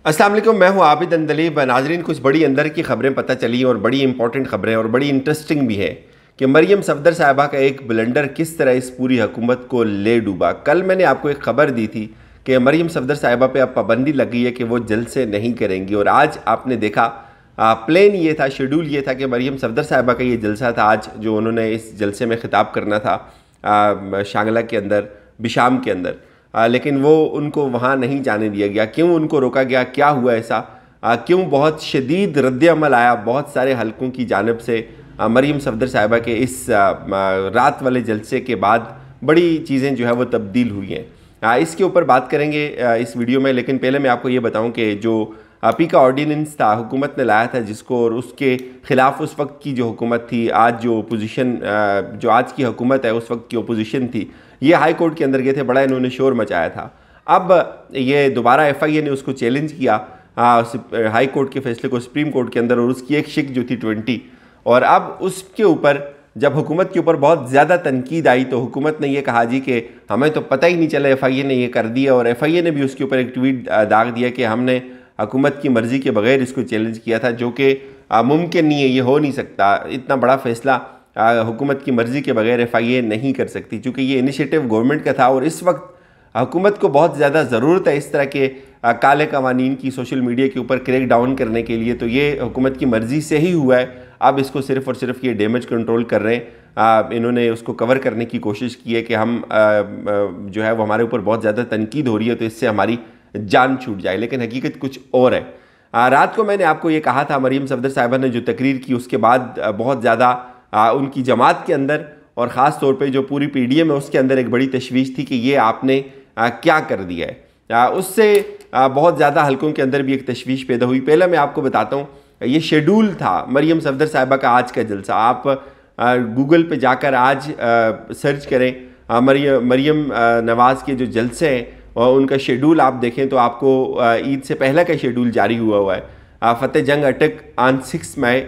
अस्सलाम वालेकुम, मैं हूं आबिद अंदलीब। नाजरीन, कुछ बड़ी अंदर की खबरें पता चली और बड़ी इंपॉर्टेंट खबरें और बड़ी इंटरेस्टिंग भी है कि मरियम सफदर साहिबा का एक ब्लंडर किस तरह इस पूरी हुकूमत को ले डूबा। कल मैंने आपको एक खबर दी थी कि मरियम सफदर साहिबा पे अब पाबंदी लग गई है कि वो जलसे नहीं करेंगी, और आज आपने देखा प्लान ये था, शेड्यूल ये था कि मरियम सफदर साहिबा का ये जलसा था आज, जो उन्होंने इस जलसे में ख़िताब करना था शांगला के अंदर, बिशाम के अंदर, लेकिन वो उनको वहाँ नहीं जाने दिया गया। क्यों उनको रोका गया, क्या हुआ ऐसा, क्यों बहुत शदीद रद्द-ए-अमल आया बहुत सारे हलकों की जानिब से मरियम सफदर साहिबा के इस रात वाले जलसे के बाद बड़ी चीज़ें जो है वो तब्दील हुई हैं। इसके ऊपर बात करेंगे इस वीडियो में, लेकिन पहले मैं आपको ये बताऊं कि जो पी का ऑर्डिनेंस था हुकूमत ने लाया था जिसको, और उसके ख़िलाफ़ उस वक्त की जो हुकूमत थी, आज जो अपोजिशन जो आज की हुकूमत है उस वक्त की अपोजिशन थी, ये हाई कोर्ट के अंदर गए थे, बड़ा इन्होंने शोर मचाया था। अब ये दोबारा FIA ने उसको चैलेंज किया हाई कोर्ट के फैसले को सुप्रीम कोर्ट के अंदर, और उसकी एक शिक जो थी 20, और अब उसके ऊपर जब हुकूमत के ऊपर बहुत ज़्यादा तनकीद आई तो हुकूमत ने यह कहा जी कि हमें तो पता ही नहीं चला, FIA ने यह कर दिया, और FIA ने भी उसके ऊपर एक ट्वीट दाग दिया कि हमने हुकूमत की मर्ज़ी के बगैर इसको चैलेंज किया था, जो कि मुमकिन नहीं है, ये हो नहीं सकता, इतना बड़ा फ़ैसला हुकूमत की मर्ज़ी के बगैर FIA नहीं कर सकती, चूँकि ये इनिशिएटिव गवर्नमेंट का था और इस वक्त हुकूमत को बहुत ज़्यादा ज़रूरत है इस तरह के काले कवानीन की सोशल मीडिया के ऊपर क्रैक डाउन करने के लिए। तो ये हुकूमत की मर्ज़ी से ही हुआ है। अब इसको सिर्फ़ और सिर्फ ये डैमेज कंट्रोल कर रहे हैं, इन्होंने उसको कवर करने की कोशिश की है कि हम जो है वो हमारे ऊपर बहुत ज़्यादा तनकीद हो रही है तो इससे हमारी जान छूट जाए, लेकिन हकीकत कुछ और है। रात को मैंने आपको ये कहा था, मरियम सफदर साहिबा ने जो तकरीर की उसके बाद बहुत ज़्यादा उनकी जमात के अंदर और ख़ास तौर पे जो पूरी PDM है उसके अंदर एक बड़ी तशवीश थी कि ये आपने क्या कर दिया है। उससे बहुत ज़्यादा हलकों के अंदर भी एक तशवीश पैदा हुई। पहले मैं आपको बताता हूँ, ये शेड्यूल था मरियम सफदर साहिबा का आज का जलसा। आप गूगल पे जाकर आज सर्च करें मरियम नवाज़ के जो जलसे हैं और उनका शेड्यूल आप देखें तो आपको ईद से पहले का शेड्यूल जारी हुआ है। फ़तेह जंग अटक ऑन 6 मई,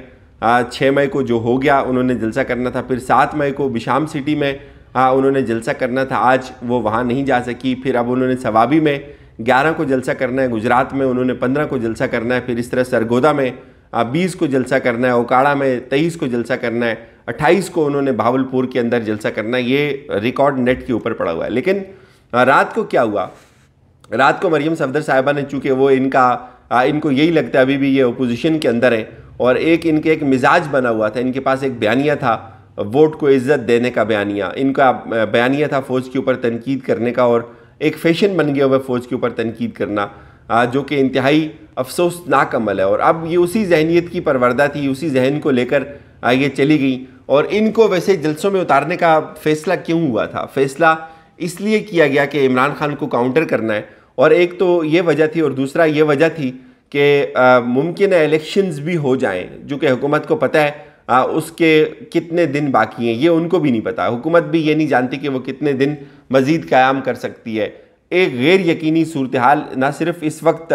6 मई को जो हो गया उन्होंने जलसा करना था, फिर 7 मई को बिशाम सिटी में उन्होंने जलसा करना था, आज वो वहाँ नहीं जा सकी। फिर अब उन्होंने सवाबी में 11 को जलसा करना है, गुजरात में उन्होंने 15 को जलसा करना है, फिर इस तरह सरगोदा में 20 को जलसा करना है, ओकाड़ा में 23 को जलसा करना है, 28 को उन्होंने भावलपुर के अंदर जलसा करना है। ये रिकॉर्ड नेट के ऊपर पड़ा हुआ है। लेकिन रात को क्या हुआ, रात को मरियम सफदर साहिबा ने, चूँकि वो इनको यही लगता है अभी भी ये अपोजिशन के अंदर है, और इनके एक मिजाज बना हुआ था, इनके पास एक बयानिया था, वोट को इज्जत देने का बयानिया, इनका बयानिया था फ़ौज के ऊपर तनकीद करने का, और एक फ़ैशन बन गया हुआ फ़ौज के ऊपर तनकीद करना, जो कि इंतहाई अफसोसनाक अमल है। और अब ये उसी जहनीत की परवरदा थी, उसी जहन को लेकर ये चली गई। और इनको वैसे जलसों में उतारने का फ़ैसला क्यों हुआ था? फ़ैसला इसलिए किया गया कि इमरान खान को काउंटर करना है, और एक तो ये वजह थी, और दूसरा ये वजह थी कि मुमकिन है इलेक्शंस भी हो जाएं, जो कि हुकूमत को पता है उसके कितने दिन बाकी हैं, ये उनको भी नहीं पता। हुकूमत भी ये नहीं जानती कि वो कितने दिन मज़ीद क़याम कर सकती है। एक गैर यकीनी सूरत हाल ना सिर्फ इस वक्त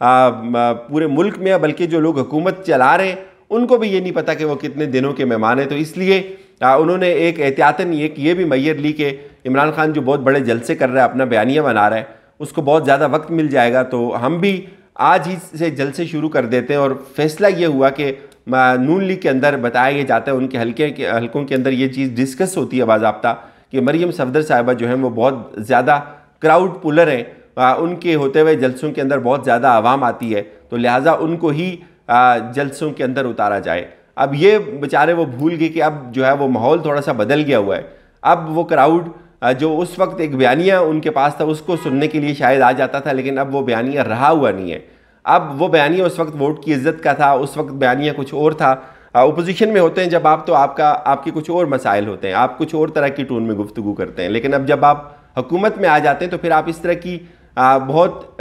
पूरे मुल्क में है, बल्कि जो लोग हुकूमत चला रहे हैं उनको भी ये नहीं पता कि वो कितने दिनों के मेहमान हैं। तो इसलिए उन्होंने एक एहतियातन एक ये भी मैयर ली कि इमरान खान जो बहुत बड़े जलसे कर रहा है, अपना बयानिया बना रहा है, उसको बहुत ज़्यादा वक्त मिल जाएगा, तो हम भी आज ही से जलसे शुरू कर देते हैं। और फैसला ये हुआ कि नून लीग के अंदर बताया जाता है, उनके हलकों के अंदर ये चीज़ डिस्कस होती है बाज़ाब्ता कि मरियम सफदर साहिबा जो हैं वो बहुत ज़्यादा क्राउड पुलर हैं, उनके होते हुए जलसों के अंदर बहुत ज़्यादा आवाम आती है, तो लिहाजा उनको ही जलसों के अंदर उतारा जाए। अब ये बेचारे वो भूल गए कि अब जो है वो माहौल थोड़ा सा बदल गया हुआ है। अब वो क्राउड जो उस वक्त एक बयानिया उनके पास था उसको सुनने के लिए शायद आ जाता था, लेकिन अब वो बयानिया रहा हुआ नहीं है। अब वो बयानिया उस वक्त वोट की इज्जत का था, उस वक्त बयानिया कुछ और था। ओपोजिशन में होते हैं जब आप, तो आपके कुछ और मसाइल होते हैं, आप कुछ और तरह की टोन में गुफ्तगू करते हैं, लेकिन अब जब आप हुकूमत में आ जाते हैं तो फिर आप इस तरह की बहुत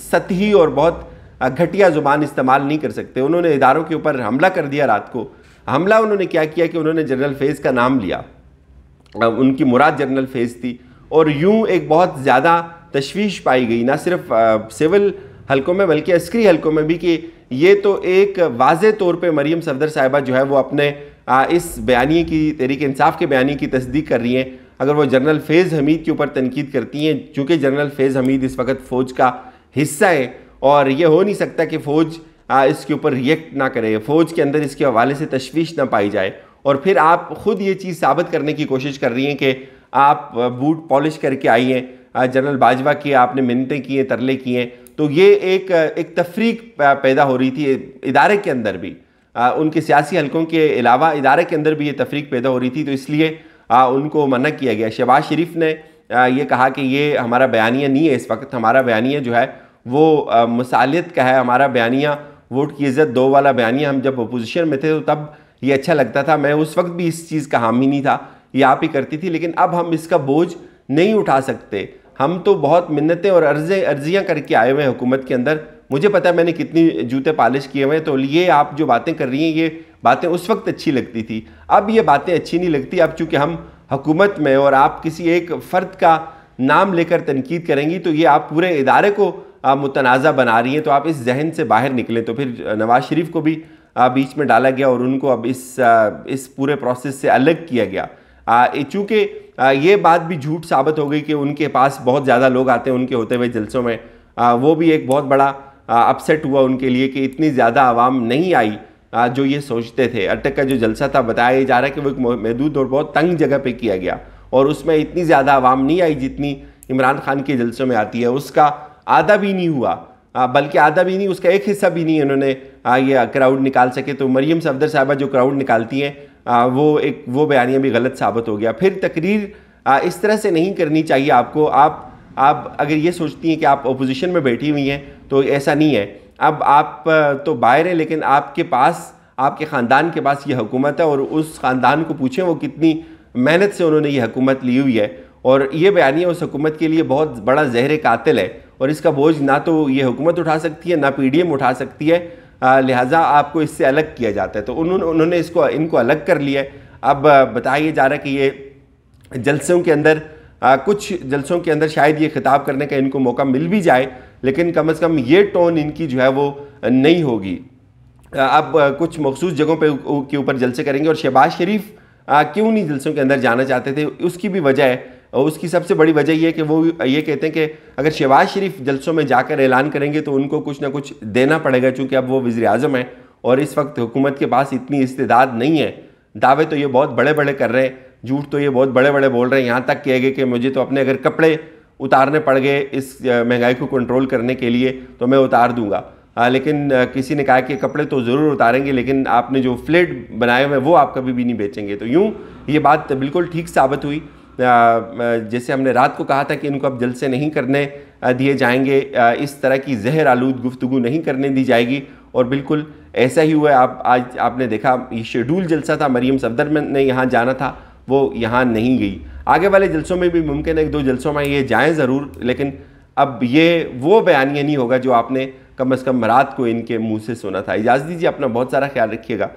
सतही और बहुत घटिया ज़ुबान इस्तेमाल नहीं कर सकते। उन्होंने इदारों के ऊपर हमला कर दिया रात को। हमला उन्होंने क्या किया कि उन्होंने जनरल फैज़ का नाम लिया, उनकी मुराद जनरल फैज़ थी, और यूँ एक बहुत ज़्यादा तशवीश पाई गई ना सिर्फ सिविल हलकों में बल्कि अस्करी हलकों में भी, कि ये तो एक वाज़े तौर पे मरियम सफदर साहिबा जो है वो अपने इस बयानी की, तहरीक इंसाफ के बयानी की तस्दीक कर रही हैं। अगर वो जनरल फैज़ हमीद के ऊपर तनकीद करती हैं, चूँकि जनरल फैज़ हमीद इस वक्त फ़ौज का हिस्सा है और ये हो नहीं सकता कि फ़ौज इसके ऊपर रिएक्ट ना करे, फ़ौज के अंदर इसके हवाले से तशवीश ना पाई जाए। और फिर आप ख़ुद ये चीज़ साबित करने की कोशिश कर रही हैं कि आप बूट पॉलिश करके आई हैं, जनरल बाजवा की आपने मिन्नतें की हैं, तरले किए हैं। तो ये एक तफरीक पैदा हो रही थी इदारे के अंदर भी, उनके सियासी हलकों के अलावा इदारे के अंदर भी ये तफरीक पैदा हो रही थी, तो इसलिए उनको मना किया गया। शहबाज शरीफ ने ये कहा कि ये हमारा बयानिया नहीं है, इस वक्त हमारा बयानिया जो है वो मुसालियत का है, हमारा बयानिया वोट की इज़्ज़त दो वाला बयानिया। हम जब अपोजिशन में थे तो तब ये अच्छा लगता था, मैं उस वक्त भी इस चीज़ का हामी नहीं था, ये आप ही करती थी, लेकिन अब हम इसका बोझ नहीं उठा सकते। हम तो बहुत मिन्नतें और अर्जियाँ करके आए हुए हैं हुकूमत के अंदर, मुझे पता है मैंने कितनी जूते पालिश किए हुए हैं। तो ये आप जो बातें कर रही हैं, ये बातें उस वक्त अच्छी लगती थी, अब ये बातें अच्छी नहीं लगती। अब चूँकि हम हुकूमत में और आप किसी एक फ़र्द का नाम लेकर तनकीद करेंगी तो ये आप पूरे इदारे को मुतनाज़ा बना रही हैं, तो आप इस जहन से बाहर निकलें। तो फिर नवाज़ शरीफ को भी बीच में डाला गया और उनको अब इस पूरे प्रोसेस से अलग किया गया। चूँकि ये बात भी झूठ साबित हो गई कि उनके पास बहुत ज़्यादा लोग आते हैं उनके होते हुए जलसों में, वो भी एक बहुत बड़ा अपसेट हुआ उनके लिए कि इतनी ज़्यादा आवाम नहीं आई जो ये सोचते थे। अटक का जो जलसा था बताया जा रहा है कि वो एक महदूद और बहुत तंग जगह पे किया गया और उसमें इतनी ज़्यादा आवाम नहीं आई जितनी इमरान खान के जलसों में आती है। उसका आधा भी नहीं हुआ, बल्कि आधा भी नहीं, उसका एक हिस्सा भी नहीं उन्होंने ये क्राउड निकाल सके। तो मरियम सफदर साहिबा जो क्राउड निकालती हैं वो बयानिया भी गलत साबित हो गया। फिर तकरीर इस तरह से नहीं करनी चाहिए आपको। आप अगर ये सोचती हैं कि आप अपोजिशन में बैठी हुई हैं तो ऐसा नहीं है। अब आप तो बाहर हैं, लेकिन आपके पास, आपके ख़ानदान के पास ये हुकूमत है और उस ख़ानदान को पूछें वो कितनी मेहनत से उन्होंने ये हुकूमत ली हुई है। और ये बयानिया उस हुकूमत के लिए बहुत बड़ा जहर कातिल है और इसका बोझ ना तो ये हुकूमत उठा सकती है ना PDM उठा सकती है, लिहाजा आपको इससे अलग किया जाता है। तो उन्होंने इनको अलग कर लिया है। अब बताया जा रहा है कि ये जलसों के अंदर कुछ जलसों के अंदर शायद ये खिताब करने का इनको मौका मिल भी जाए, लेकिन कम से कम ये टोन इनकी जो है वो नहीं होगी। अब कुछ मखसूस जगहों के ऊपर जलसे करेंगे। और शहबाज शरीफ क्यों नहीं जलसों के अंदर जाना चाहते थे, उसकी भी वजह है। और उसकी सबसे बड़ी वजह ये है कि वो ये कहते हैं कि अगर शहबाज शरीफ जलसों में जाकर ऐलान करेंगे तो उनको कुछ ना कुछ देना पड़ेगा, चूँकि अब वो वज़ीर आज़म है और इस वक्त हुकूमत के पास इतनी इस्तेदाद नहीं है। दावे तो ये बहुत बड़े बड़े कर रहे हैं, झूठ तो ये बहुत बड़े बड़े बोल रहे हैं, यहाँ तक कहे गए कि मुझे तो अपने अगर कपड़े उतारने पड़ गए इस महंगाई को कंट्रोल करने के लिए तो मैं उतार दूंगा। लेकिन किसी ने कहा कि कपड़े तो ज़रूर उतारेंगे, लेकिन आपने जो फ्लेट बनाए हुए वो आप कभी भी नहीं बेचेंगे। तो यूँ ये बात बिल्कुल ठीक साबित हुई। जैसे हमने रात को कहा था कि इनको अब जलसे नहीं करने दिए जाएंगे, इस तरह की जहर आलूद गुफ्तगू नहीं करने दी जाएगी, और बिल्कुल ऐसा ही हुआ। आज आपने देखा ये शेड्यूल जलसा था, मरियम सफदर ने यहाँ जाना था, वो यहाँ नहीं गई। आगे वाले जलसों में भी मुमकिन है 1-2 जलसों में ये जाएँ ज़रूर, लेकिन अब ये वो बयानिया नहीं होगा जो आपने कम से कम रात को इनके मुँह से सुना था। इजाज़त दीजिए, अपना बहुत सारा ख्याल रखिएगा।